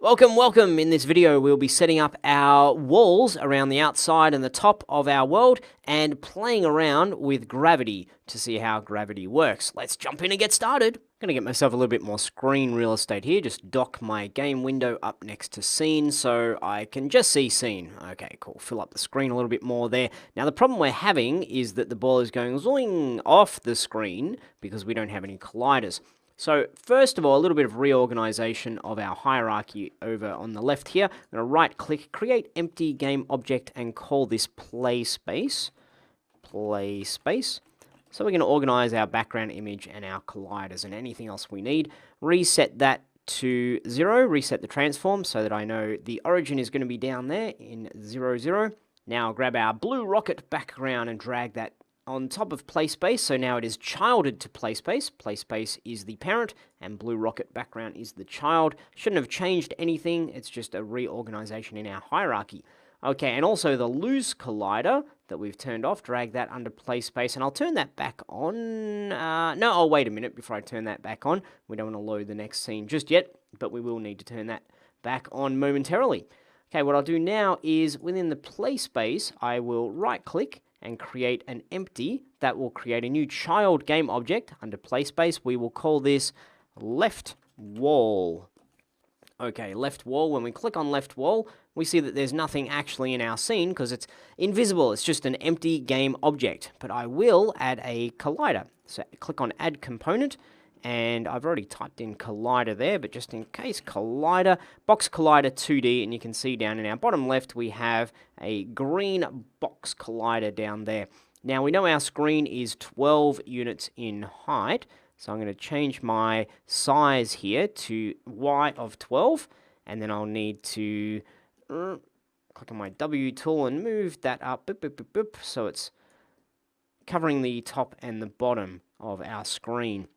Welcome, welcome. In this video, we'll be setting up our walls around the outside and the top of our world and playing around with gravity to see how gravity works. Let's jump in and get started. I'm going to get myself a little bit more screen real estate here. Just dock my game window up next to scene so I can just see scene. Okay, cool. Fill up the screen a little bit more there. Now, the problem we're having is that the ball is going zoing off the screen because we don't have any colliders. So first of all, a little bit of reorganization of our hierarchy over on the left here. I'm going to right click, create empty game object and call this play space. Play space. So we're going to organize our background image and our colliders and anything else we need. Reset that to 0, reset the transform so that I know the origin is going to be down there in 0, 0. Now I'll grab our blue rocket background and drag that on top of PlaySpace, so now it is childed to PlaySpace. PlaySpace is the parent, and Blue Rocket background is the child. Shouldn't have changed anything, it's just a reorganization in our hierarchy. Okay, and also the lose collider that we've turned off, drag that under PlaySpace, and I'll turn that back on. No, I'll wait a minute before I turn that back on. We don't want to load the next scene just yet, but we will need to turn that back on momentarily. Okay, what I'll do now is within the PlaySpace, I will right-click and create an empty that will create a new child game object under PlaySpace. We will call this left wall. Okay, left wall. When we click on left wall, we see that there's nothing actually in our scene because it's invisible. It's just an empty game object. But I will add a collider. So click on add component. And I've already typed in collider there, but just in case, collider, box collider 2D, and you can see down in our bottom left, we have a green box collider down there. Now, we know our screen is 12 units in height, so I'm going to change my size here to Y of 12, and then I'll need to click on my W tool and move that up, boop, boop, boop, boop, so it's covering the top and the bottom of our screen.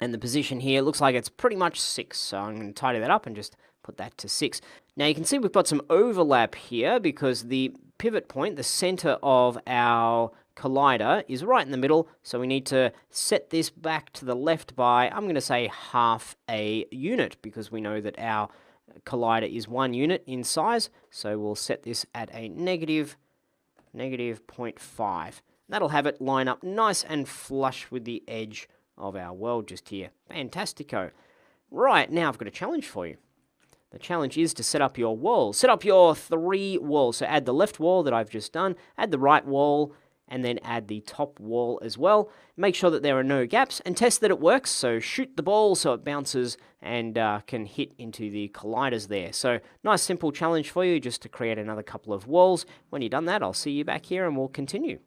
And the position here looks like it's pretty much 6, so I'm going to tidy that up and just put that to 6. Now you can see we've got some overlap here because the pivot point, the center of our collider, is right in the middle, so we need to set this back to the left by, I'm going to say, half a unit because we know that our collider is 1 unit in size, so we'll set this at a negative 0.5. That'll have it line up nice and flush with the edge of our world just here. Fantastico. Right, now I've got a challenge for you. The challenge is to set up your walls. Set up your 3 walls. So add the left wall that I've just done, add the right wall, and then add the top wall as well. Make sure that there are no gaps and test that it works. So shoot the ball so it bounces and can hit into the colliders there. So nice simple challenge for you just to create another couple of walls. When you've done that, I'll see you back here and we'll continue.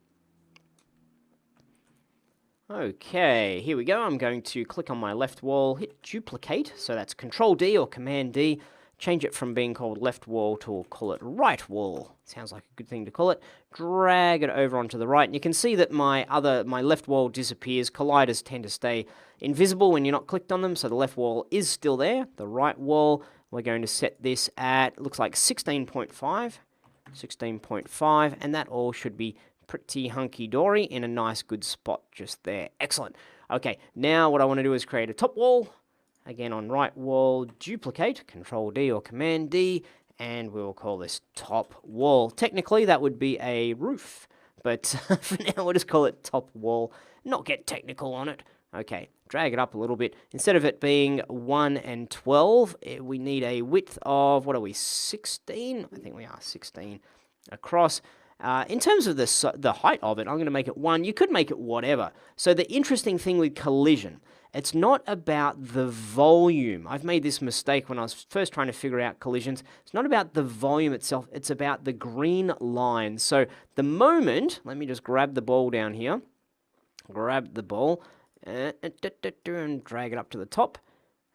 Okay, here we go. I'm going to click on my left wall, hit duplicate, so that's Control D or Command D. Change it from being called left wall to call it right wall. Sounds like a good thing to call it. Drag it over onto the right, and you can see that my left wall disappears. Colliders tend to stay invisible when you're not clicked on them, so the left wall is still there. The right wall, we're going to set this at, looks like 16.5, and that all should be pretty hunky-dory in a nice good spot just there. Excellent. Okay, now what I want to do is create a top wall. Again, on right wall, duplicate, Control D or Command D, and we'll call this top wall. Technically, that would be a roof, but for now, we'll just call it top wall, not get technical on it. Okay, drag it up a little bit. Instead of it being 1 and 12, we need a width of, what are we, 16? I think we are 16 across. In terms of the height of it, I'm going to make it 1. You could make it whatever. So the interesting thing with collision, it's not about the volume. I've made this mistake when I was first trying to figure out collisions. It's not about the volume itself. It's about the green line. So the moment, let me just grab the ball down here. Grab the ball and drag it up to the top.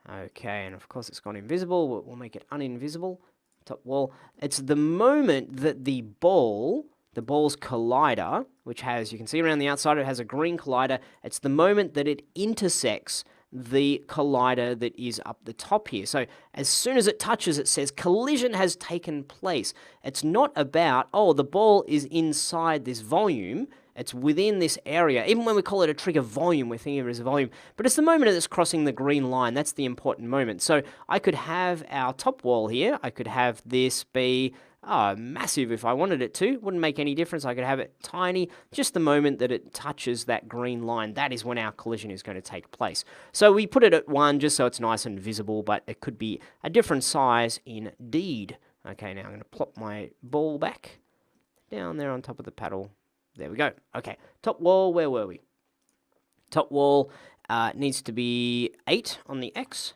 Okay, and of course it's gone invisible. We'll make it uninvisible. Top wall. It's the moment that the ball's collider, which has, you can see around the outside, it has a green collider. It's the moment that it intersects the collider that is up the top here. So as soon as it touches, it says collision has taken place. It's not about, oh, the ball is inside this volume. It's within this area. Even when we call it a trigger volume, we're thinking of it as a volume. But it's the moment that's crossing the green line. That's the important moment. So I could have our top wall here. I could have this be massive if I wanted it to. Wouldn't make any difference. I could have it tiny. Just the moment that it touches that green line, that is when our collision is going to take place. So we put it at 1 just so it's nice and visible, but it could be a different size indeed. Okay, now I'm going to plop my ball back down there on top of the paddle. There we go. Okay, top wall, where were we? Top wall needs to be 8 on the X.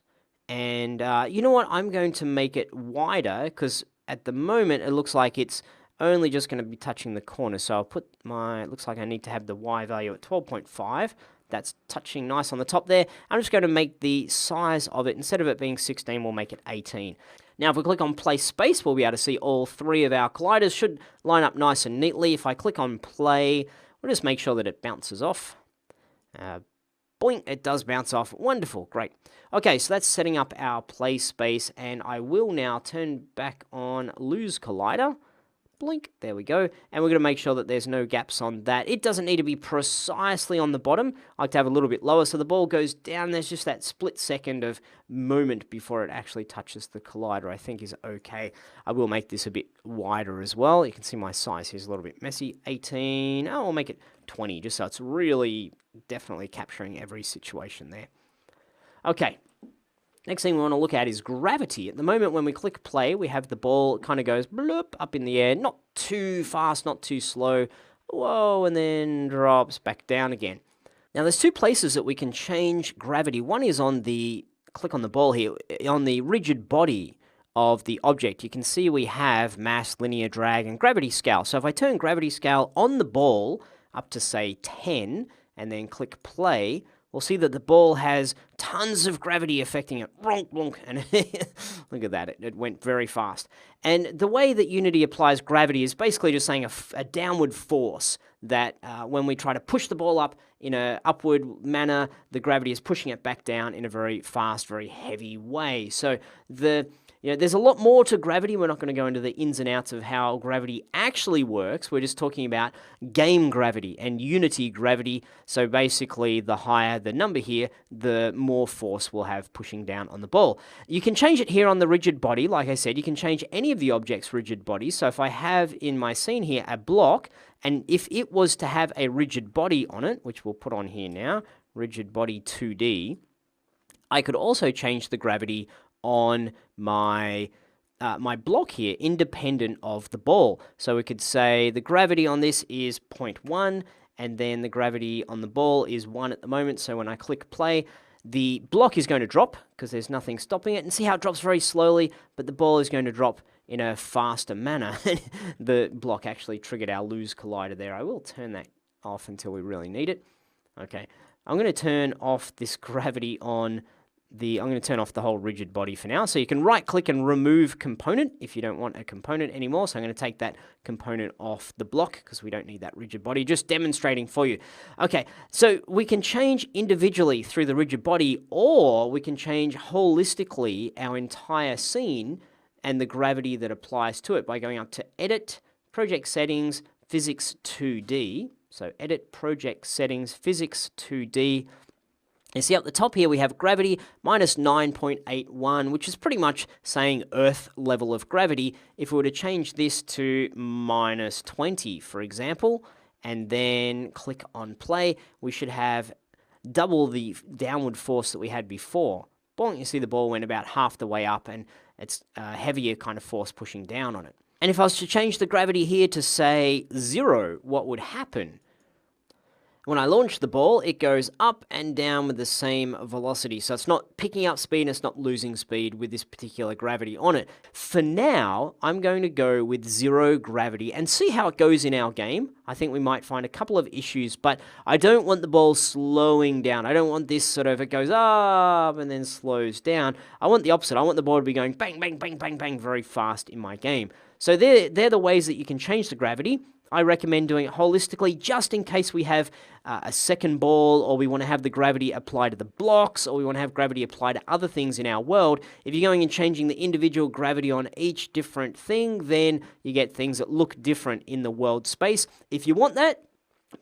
And you know what? I'm going to make it wider because at the moment it looks like it's only just going to be touching the corner. So I'll put it looks like I need to have the Y value at 12.5. That's touching nice on the top there. I'm just going to make the size of it, instead of it being 16, we'll make it 18. Now, if we click on Play Space, we'll be able to see all 3 of our colliders should line up nice and neatly. If I click on Play, we'll just make sure that it bounces off. Boing, it does bounce off. Wonderful, great. Okay, so that's setting up our Play Space, and I will now turn back on Lose Collider. Blink, there we go. And we're going to make sure that there's no gaps on that. It doesn't need to be precisely on the bottom. I like to have a little bit lower so the ball goes down. There's just that split second of moment before it actually touches the collider, I think is okay. I will make this a bit wider as well. You can see my size here's a little bit messy. 18, I'll make it 20 just so it's really definitely capturing every situation there. Okay. Next thing we want to look at is gravity. At the moment when we click play, we have the ball, it kind of goes bloop up in the air, not too fast, not too slow, whoa, and then drops back down again. Now there's 2 places that we can change gravity. One is on the, click on the ball here, on the rigid body of the object. You can see we have mass, linear drag, and gravity scale. So if I turn gravity scale on the ball up to say 10, and then click play, we'll see that the ball has tons of gravity affecting it. Blonk, blonk. And look at that, it went very fast. And the way that Unity applies gravity is basically just saying a downward force that when we try to push the ball up in an upward manner, the gravity is pushing it back down in a very fast, very heavy way. So there's a lot more to gravity. We're not going to go into the ins and outs of how gravity actually works. We're just talking about game gravity and Unity gravity. So basically, the higher the number here, the more force we'll have pushing down on the ball. You can change it here on the rigid body. Like I said, you can change any of the object's rigid bodies. So if I have in my scene here a block, and if it was to have a rigid body on it, which we'll put on here now, rigid body 2D, I could also change the gravity on my my block here, independent of the ball. So we could say the gravity on this is 0.1, and then the gravity on the ball is 1 at the moment. So when I click play, the block is going to drop because there's nothing stopping it. And see how it drops very slowly, but the ball is going to drop in a faster manner. The block actually triggered our lose collider there. I will turn that off until we really need it. Okay, I'm going to turn off this gravity on I'm going to turn off the whole rigid body for now. So you can right click and remove component if you don't want a component anymore. So I'm going to take that component off the block because we don't need that rigid body, just demonstrating for you. Okay, so we can change individually through the rigid body, or we can change holistically our entire scene and the gravity that applies to it by going up to Edit, Project Settings, Physics 2D. So Edit, Project Settings, Physics 2D. You see up the top here we have gravity minus 9.81, which is pretty much saying Earth level of gravity. If we were to change this to minus 20, for example, and then click on play, we should have double the downward force that we had before. Boom, you see the ball went about half the way up, and it's a heavier kind of force pushing down on it. And if I was to change the gravity here to, say, 0, what would happen? When I launch the ball, it goes up and down with the same velocity. So it's not picking up speed and it's not losing speed with this particular gravity on it. For now, I'm going to go with 0 gravity and see how it goes in our game. I think we might find a couple of issues, but I don't want the ball slowing down. I don't want this sort of, it goes up and then slows down. I want the opposite. I want the ball to be going bang, bang, bang, bang, bang very fast in my game. So they're the ways that you can change the gravity. I recommend doing it holistically just in case we have a second ball, or we want to have the gravity apply to the blocks, or we want to have gravity apply to other things in our world. If you're going and changing the individual gravity on each different thing, then you get things that look different in the world space. If you want that,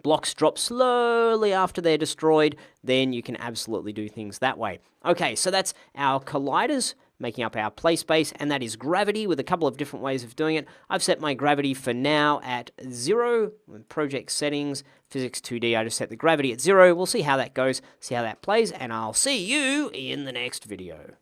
blocks drop slowly after they're destroyed, then you can absolutely do things that way. Okay, so that's our colliders making up our play space, and that is gravity with a couple of different ways of doing it. I've set my gravity for now at 0. Project settings, physics 2D, I just set the gravity at 0. We'll see how that goes, see how that plays, and I'll see you in the next video.